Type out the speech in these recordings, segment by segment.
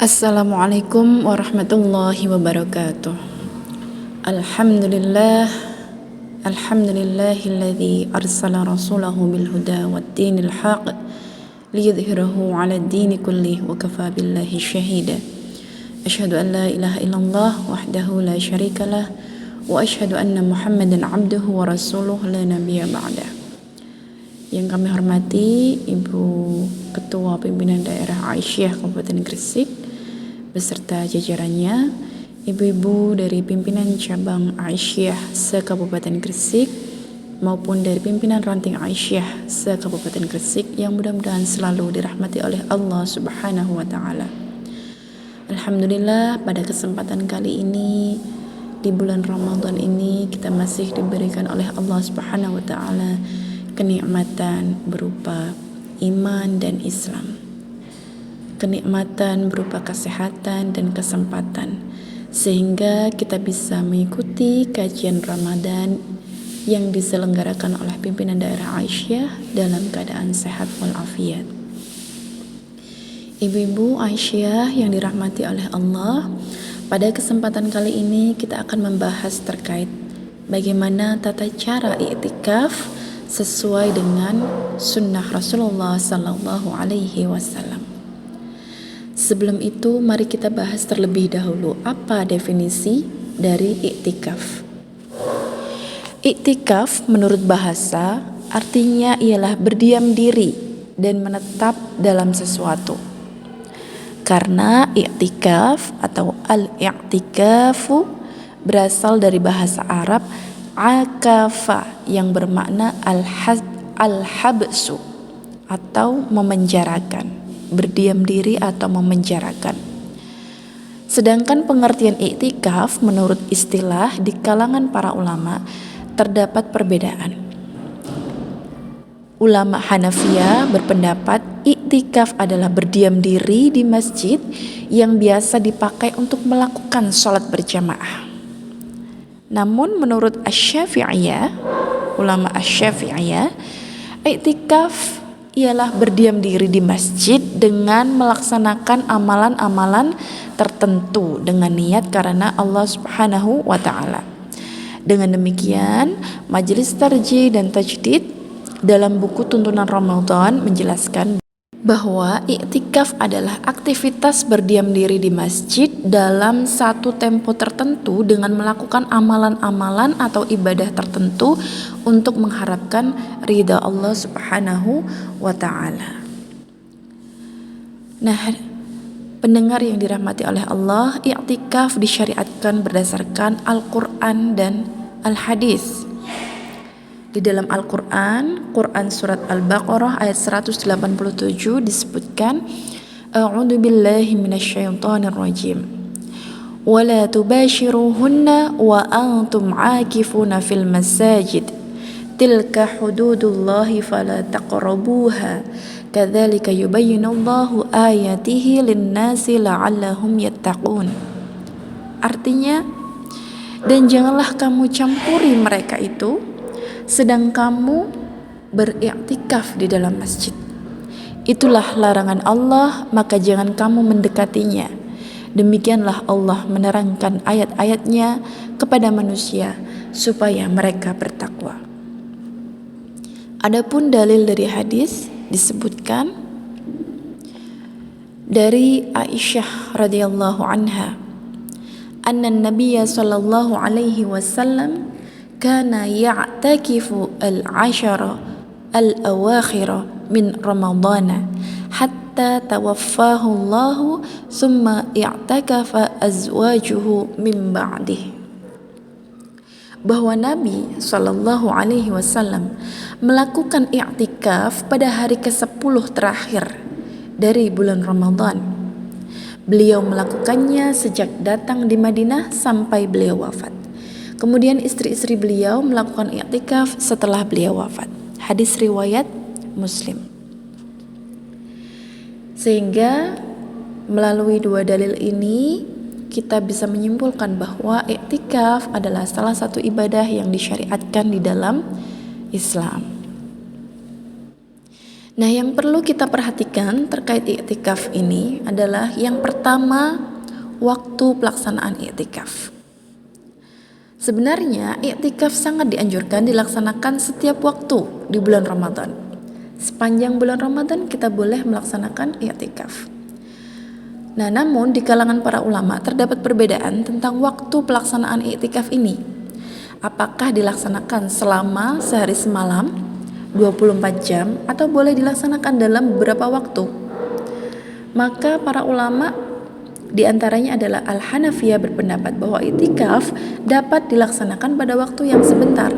Assalamualaikum warahmatullahi wabarakatuh. Alhamdulillah, alhamdulillahilladzi arsala rasulahu bil huda waddinil haq liyudhhirahu 'alad dini kullih wa kafa billahi syahida. Asyhadu an la ilaha illallah wahdahu la syarikalah wa asyhadu anna Muhammadan 'abduhu wa rasuluhu la nabiyya ba'dah. Yang kami hormati Ibu Ketua Pimpinan Daerah Aisyah Kabupaten Gresik beserta jajarannya, ibu-ibu dari pimpinan cabang Aisyah se-Kabupaten Gresik maupun dari pimpinan ranting Aisyah se-Kabupaten Gresik yang mudah-mudahan selalu dirahmati oleh Allah Subhanahu wa taala. Alhamdulillah, pada kesempatan kali ini di bulan Ramadan ini kita masih diberikan oleh Allah Subhanahu wa taala kenikmatan berupa iman dan Islam. Kenikmatan berupa kesehatan dan kesempatan, sehingga kita bisa mengikuti kajian Ramadan yang diselenggarakan oleh pimpinan daerah Aisyah dalam keadaan sehat walafiat. Ibu-ibu Aisyah yang dirahmati oleh Allah, pada kesempatan kali ini kita akan membahas terkait bagaimana tata cara i'tikaf sesuai dengan sunnah Rasulullah Sallallahu Alaihi Wasallam. Sebelum itu, mari kita bahas terlebih dahulu apa definisi dari i'tikaf. I'tikaf menurut bahasa artinya ialah berdiam diri dan menetap dalam sesuatu. Karena i'tikaf atau al-i'tikafu berasal dari bahasa Arab akafa yang bermakna al-habsu atau memenjarakan, berdiam diri atau memenjarakan. Sedangkan pengertian i'tikaf menurut istilah di kalangan para ulama terdapat perbedaan. Ulama Hanafiyah berpendapat i'tikaf adalah berdiam diri di masjid yang biasa dipakai untuk melakukan sholat berjamaah. Namun menurut Asy-Syafi'iyah, ulama Asy-Syafi'iyah, i'tikaf ialah berdiam diri di masjid dengan melaksanakan amalan-amalan tertentu dengan niat karena Allah Subhanahu wa taala. Dengan demikian, Majelis Tarjih dan Tajdid dalam buku Tuntunan Ramadan menjelaskan bahwa i'tikaf adalah aktivitas berdiam diri di masjid dalam satu tempo tertentu dengan melakukan amalan-amalan atau ibadah tertentu untuk mengharapkan ridha Allah Subhanahu wa taala. Nah, pendengar yang dirahmati oleh Allah, i'tikaf disyariatkan berdasarkan Al-Qur'an dan Al-Hadis. Di dalam Al-Qur'an, Quran surat Al-Baqarah ayat 187 disebutkan, A'udzu billahi minasyaitonir rajim. Wa la tubashiruhunna wa antum 'akifuna fil masajid. Tilka hududullahi fala taqrabuha. Kadzalika yubayyinullahu ayatihi lin-nasi la'allahum yattaqun. Artinya, dan janganlah kamu campuri mereka itu sedang kamu beriktikaf di dalam masjid. Itulah larangan Allah, maka jangan kamu mendekatinya. Demikianlah Allah menerangkan ayat-ayatnya kepada manusia supaya mereka bertakwa. Adapun dalil dari hadis disebutkan dari Aisyah radhiyallahu anha, anna Nabiyya sallallahu alaihi wasallam kana ya'takifu al-'ashara al-awakhira min Ramadana hatta tawaffahu Allah thumma i'takafa azwajuhu min ba'dih. Bahwa Nabi sallallahu alaihi wasallam melakukan i'tikaf pada hari ke-10 terakhir dari bulan Ramadan. Beliau melakukannya sejak datang di Madinah sampai beliau wafat. Kemudian istri-istri beliau melakukan i'tikaf setelah beliau wafat. Hadis riwayat Muslim. Sehingga melalui dua dalil ini kita bisa menyimpulkan bahwa i'tikaf adalah salah satu ibadah yang disyariatkan di dalam Islam. Nah, yang perlu kita perhatikan terkait i'tikaf ini adalah yang pertama, waktu pelaksanaan i'tikaf. Sebenarnya i'tikaf sangat dianjurkan dilaksanakan setiap waktu di bulan Ramadan. Sepanjang bulan Ramadan kita boleh melaksanakan i'tikaf. Nah, namun di kalangan para ulama terdapat perbedaan tentang waktu pelaksanaan i'tikaf ini. Apakah dilaksanakan selama sehari semalam, 24 jam, atau boleh dilaksanakan dalam beberapa waktu? Maka para ulama di antaranya adalah Al-Hanafiyah berpendapat bahwa i'tikaf dapat dilaksanakan pada waktu yang sebentar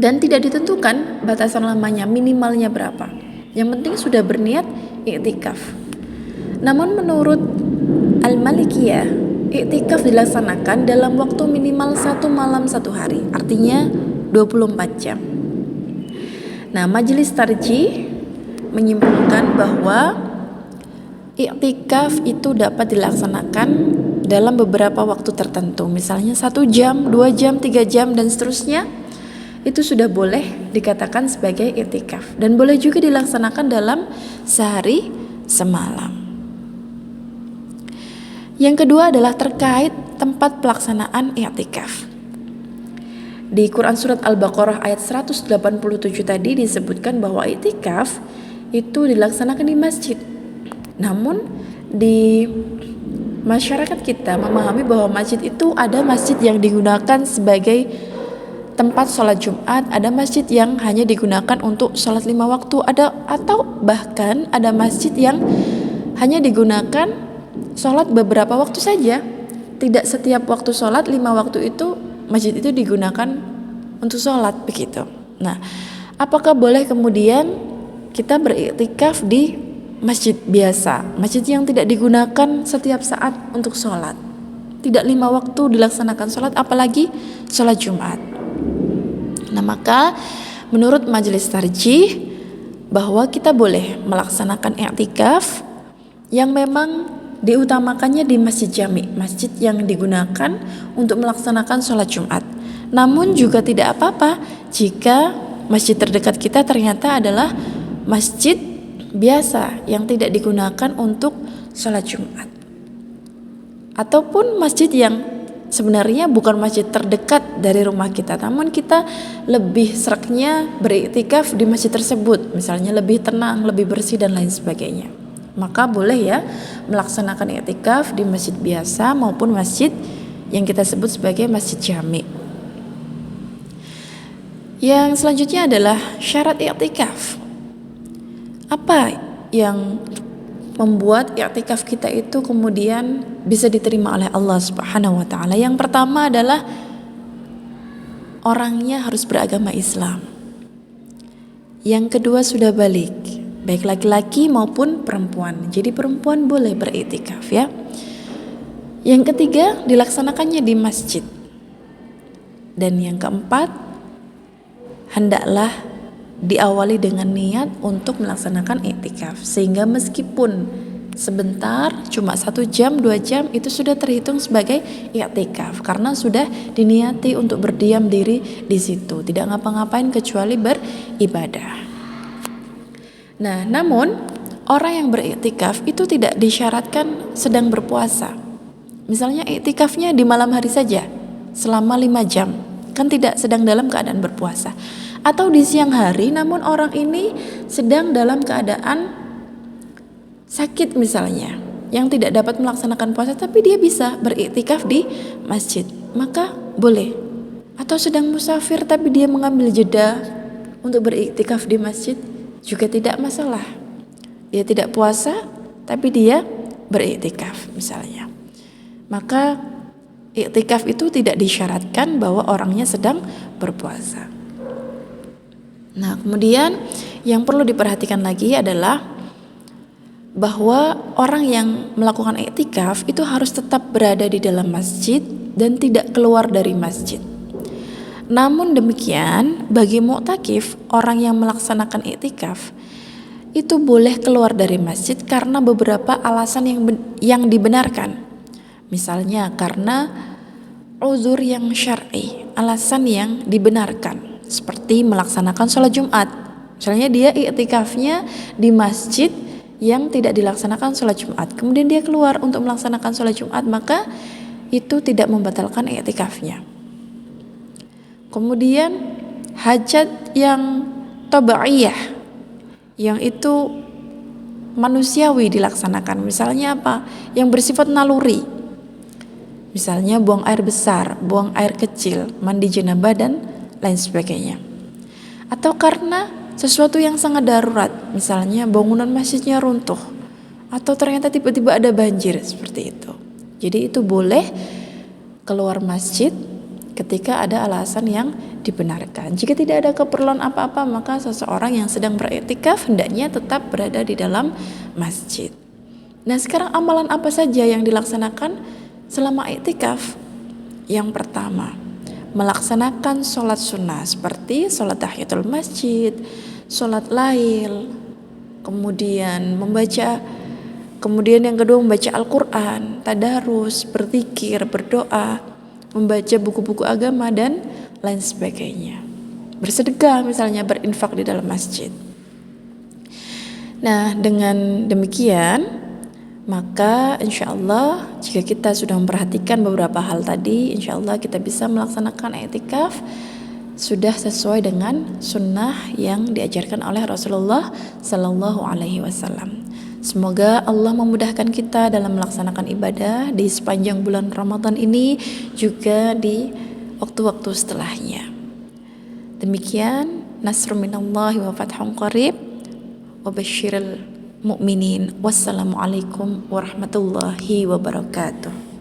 dan tidak ditentukan batasan lamanya, minimalnya berapa. Yang penting sudah berniat i'tikaf. Namun menurut Al-Malikiyah, i'tikaf dilaksanakan dalam waktu minimal 1 malam 1 hari, artinya 24 jam. Nah, Majelis Tarjih menyimpulkan bahwa i'tikaf itu dapat dilaksanakan dalam beberapa waktu tertentu, misalnya 1 jam, 2 jam, 3 jam, dan seterusnya. Itu sudah boleh dikatakan sebagai i'tikaf dan boleh juga dilaksanakan dalam sehari semalam. Yang kedua adalah terkait tempat pelaksanaan i'tikaf. Di Quran Surat Al-Baqarah ayat 187 tadi disebutkan bahwa i'tikaf itu dilaksanakan di masjid. Namun di masyarakat kita memahami bahwa masjid itu ada masjid yang digunakan sebagai tempat sholat Jumat, ada masjid yang hanya digunakan untuk sholat 5 waktu, atau bahkan ada masjid yang hanya digunakan sholat beberapa waktu saja. Tidak setiap waktu sholat 5 waktu itu masjid itu digunakan untuk sholat, begitu. Nah, apakah boleh kemudian kita beriktikaf di masjid biasa, masjid yang tidak digunakan setiap saat untuk sholat, tidak 5 waktu dilaksanakan sholat, apalagi sholat Jumat? Nah, maka menurut Majelis Tarjih bahwa kita boleh melaksanakan i'tikaf yang memang diutamakannya di masjid jami, masjid yang digunakan untuk melaksanakan sholat Jumat. Namun juga tidak apa-apa jika masjid terdekat kita ternyata adalah masjid biasa yang tidak digunakan untuk sholat Jumat, ataupun masjid yang sebenarnya bukan masjid terdekat dari rumah kita, namun kita lebih seraknya beriktikaf di masjid tersebut, misalnya lebih tenang, lebih bersih, dan lain sebagainya. Maka boleh ya melaksanakan i'tikaf di masjid biasa maupun masjid yang kita sebut sebagai masjid jami. Yang selanjutnya adalah syarat i'tikaf. Apa yang membuat i'tikaf kita itu kemudian bisa diterima oleh Allah Subhanahu wa taala? Yang pertama adalah orangnya harus beragama Islam. Yang kedua sudah balik, baik laki-laki maupun perempuan. Jadi perempuan boleh beriktikaf ya. Yang ketiga, dilaksanakannya di masjid. Dan yang keempat, hendaklah diawali dengan niat untuk melaksanakan i'tikaf, sehingga meskipun sebentar, cuma 1 jam, 2 jam, itu sudah terhitung sebagai i'tikaf karena sudah diniati untuk berdiam diri di situ, tidak ngapa-ngapain kecuali beribadah. Nah, namun orang yang beriktikaf itu tidak disyaratkan sedang berpuasa. Misalnya i'tikafnya di malam hari saja selama 5 jam, kan tidak sedang dalam keadaan berpuasa. Atau di siang hari, namun orang ini sedang dalam keadaan sakit misalnya, yang tidak dapat melaksanakan puasa, tapi dia bisa beriktikaf di masjid, maka boleh. Atau sedang musafir tapi dia mengambil jeda untuk beriktikaf di masjid, juga tidak masalah. Dia tidak puasa tapi dia beriktikaf misalnya. Maka iktikaf itu tidak disyaratkan bahwa orangnya sedang berpuasa. Nah, kemudian yang perlu diperhatikan lagi adalah bahwa orang yang melakukan iktikaf itu harus tetap berada di dalam masjid dan tidak keluar dari masjid. Namun demikian, bagi mu'takif, orang yang melaksanakan iktikaf itu boleh keluar dari masjid karena beberapa alasan yang dibenarkan. Misalnya karena uzur yang syar'i, alasan yang dibenarkan, seperti melaksanakan sholat Jumat Misalnya dia iktikafnya di masjid yang tidak dilaksanakan sholat Jumat, kemudian dia keluar untuk melaksanakan sholat Jumat, maka itu tidak membatalkan iktikafnya. Kemudian hajat yang tabi'iyah, yang itu manusiawi dilaksanakan, misalnya apa? Yang bersifat naluri, misalnya buang air besar, buang air kecil, mandi janabah dan lain sebagainya. Atau karena sesuatu yang sangat darurat, misalnya bangunan masjidnya runtuh, atau ternyata tiba-tiba ada banjir, seperti itu. Jadi itu boleh keluar masjid ketika ada alasan yang dibenarkan. Jika tidak ada keperluan apa-apa, maka seseorang yang sedang beriktikaf hendaknya tetap berada di dalam masjid. Nah, sekarang amalan apa saja yang dilaksanakan selama iktikaf? Yang pertama, melaksanakan sholat sunnah seperti sholat tahiyatul masjid, sholat lail, kemudian yang kedua membaca Al-Quran, tadarus, berzikir, berdoa, membaca buku-buku agama dan lain sebagainya. Bersedekah misalnya, berinfak di dalam masjid. Nah, dengan demikian maka insya Allah jika kita sudah memperhatikan beberapa hal tadi, insya Allah kita bisa melaksanakan i'tikaf sudah sesuai dengan sunnah yang diajarkan oleh Rasulullah Sallallahu Alaihi Wasallam. Semoga Allah memudahkan kita dalam melaksanakan ibadah di sepanjang bulan Ramadan ini, juga di waktu-waktu setelahnya. Demikian, nasrun minallahi wa fathun qarib wa basyiril mu'minin. Wassalamualaikum warahmatullahi wabarakatuh.